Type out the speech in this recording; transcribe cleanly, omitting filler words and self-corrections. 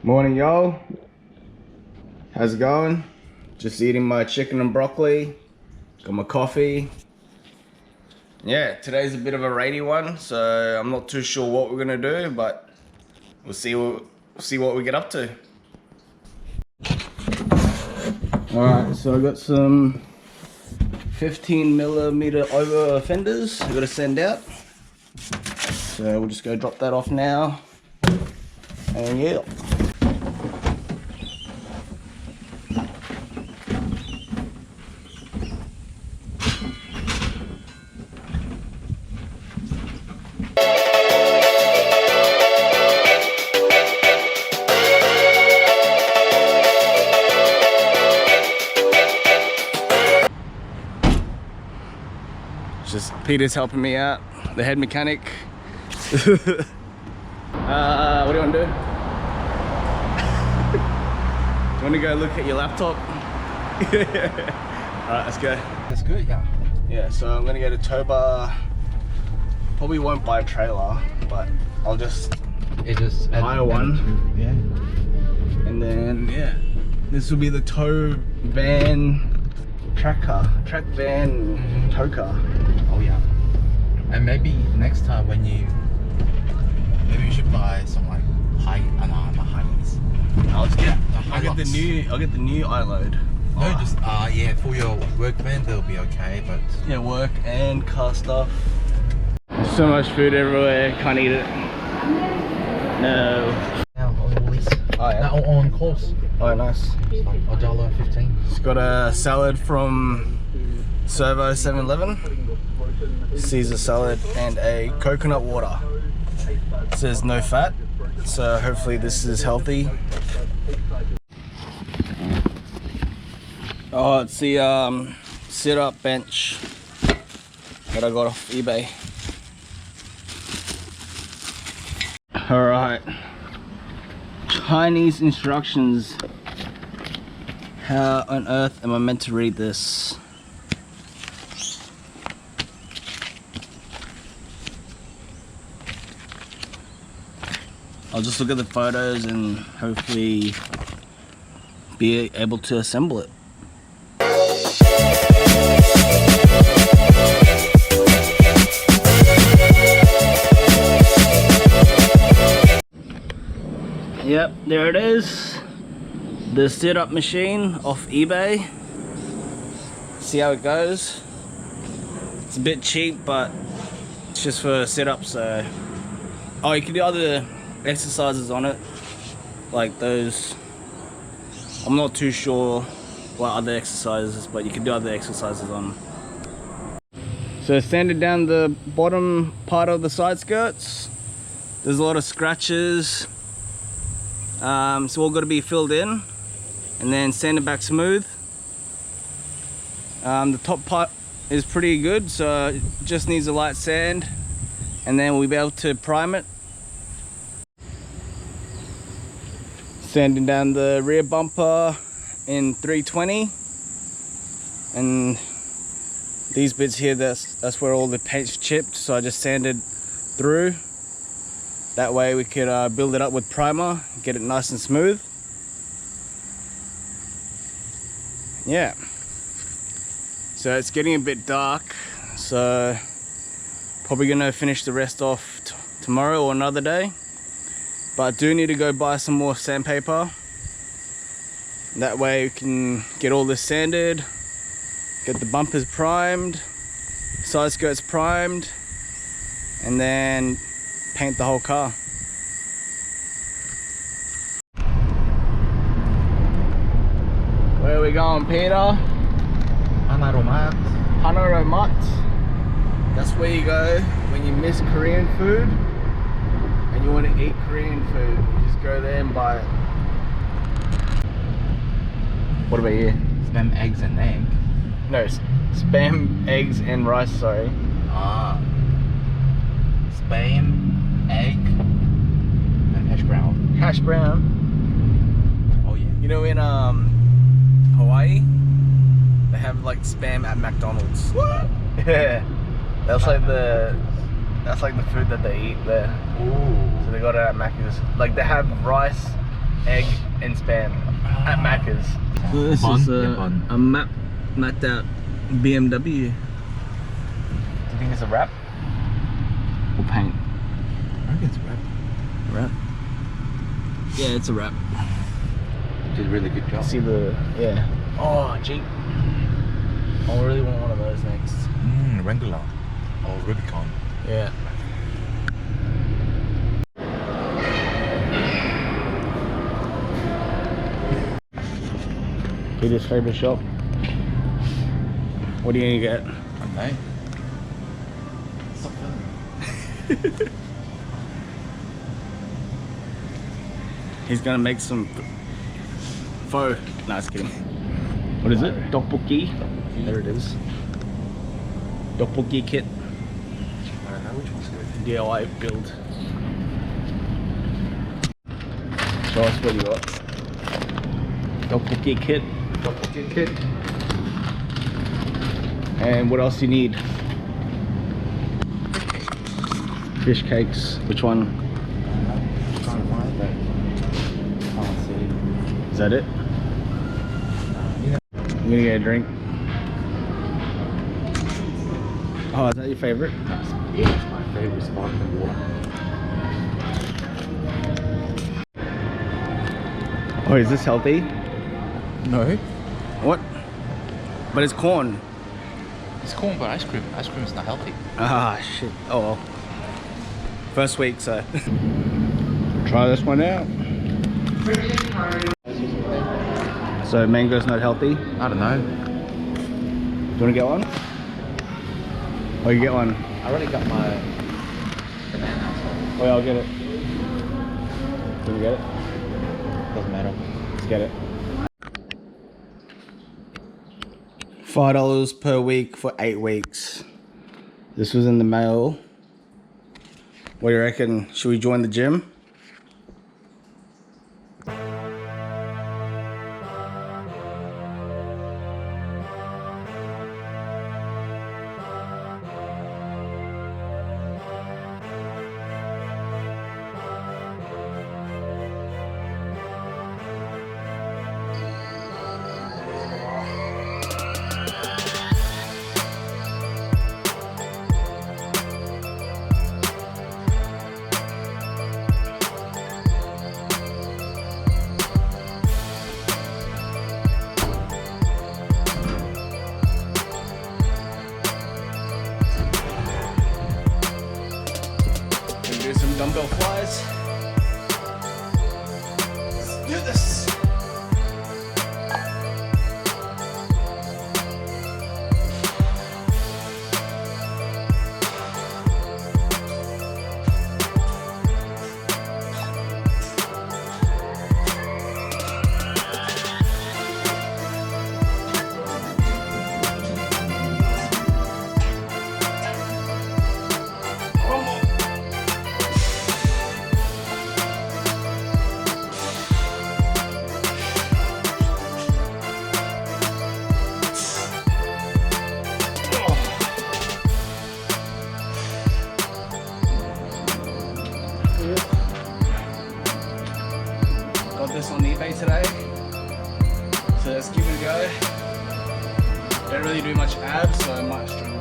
Morning, y'all. How's it going? Just eating my chicken and broccoli. Got my coffee. Yeah, today's a bit of a rainy one, so I'm not too sure what we're gonna do, but we'll see what we get up to. All right, so I got some 15mm over fenders I gotta send out. So we'll just go drop that off now. And yeah. Just Peter's helping me out, the head mechanic. What do you want to do? Do you want to go look at your laptop? Alright, let's go. That's good, yeah. Yeah, so I'm gonna go to tow bar. Probably won't buy a trailer, but I'll just hire one. Yeah. And then, yeah, this will be the tow van track van tow car. Oh yeah. And maybe next time when maybe you should buy some like not Highlands. I'll get the new iLoad. No, just yeah, for your work van they'll be okay, but yeah, work and car stuff. So much food everywhere, can't eat it. No. now on all these. Oh yeah. Now on course. Oh nice. It's like $1.15. It's got a salad from Servo 7-Eleven, Caesar salad, and a coconut water. It says no fat, so hopefully this is healthy. Oh, it's the sit-up bench that I got off eBay. Alright, Chinese instructions. How on earth am I meant to read this? I'll just look at the photos and hopefully be able to assemble it. Yep, there it is. The sit-up machine off eBay. See how it goes. It's a bit cheap, but it's just for sit-up, so... Oh, you can do other exercises on it, like those. I'm not too sure what other exercises, but you can do other exercises on. So sanding down the bottom part of the side skirts. There's a lot of scratches. It's all got to be filled in and then sand it back smooth. The top part is pretty good, so it just needs a light sand, and then we'll be able to prime it. Sanding down the rear bumper in 320, and these bits here, that's where all the paint's chipped, so I just sanded through. That way we could build it up with primer, get it nice and smooth. Yeah. So it's getting a bit dark, so probably gonna finish the rest off tomorrow or another day. But I do need to go buy some more sandpaper. That way we can get all this sanded, get the bumpers primed, side skirts primed, and then paint the whole car. Where are we going, Peter? Hanaromat. That's where you go when you miss Korean food and you want to eat Korean food. You just go there and buy it. What about you? Spam, eggs and egg. No, spam, eggs and rice, sorry. Spam, egg, and hash brown. Hash brown. Oh yeah. You know, in Hawaii, they have like spam at McDonald's. What? Yeah. That's like the food that they eat there. Ooh. So they got it at Mac's. Like they have rice egg, and spam at Macca's. This Bun? is Yeah, bun. a mapped out BMW. Do you think it's a wrap? Or paint? I think it's wrap. Wrap? Yeah, it's a wrap. Did a really good job. See the, yeah. Oh, Jeep. I really want one of those next. Wrangler. Or Rubicon. Yeah. Peter's favorite shop. What are you gonna get? I don't know. Stop filming. He's gonna make some pho. No, just kidding. What is it? Tteokbokki. There it is. Tteokbokki kit. I don't know which one's good. DIY build. Show us what you got. Tteokbokki kit. Tteokbokki kit. And what else do you need? Fish cakes. Which one? I'm trying to find it, but I can't see. Is that it? I'm gonna get a drink. Oh, is that your favorite? Yeah, it's my favorite sparkling water. Oh, is this healthy? No. What? But it's corn. It's corn but ice cream. Ice cream is not healthy. Ah, shit. Oh well. First week, so. Try this one out. So mango's not healthy? I don't know. Do you wanna get one? Oh, you get one. I already got my banana. Oh yeah, I'll get it. Can you get it? Doesn't matter. Let's get it. $5 per week for 8 weeks. This was in the mail. What do you reckon? Should we join the gym? Do some dumbbell flies. Let's do this. Got this on eBay today, so let's give it a go. Don't really do much abs, so I might struggle.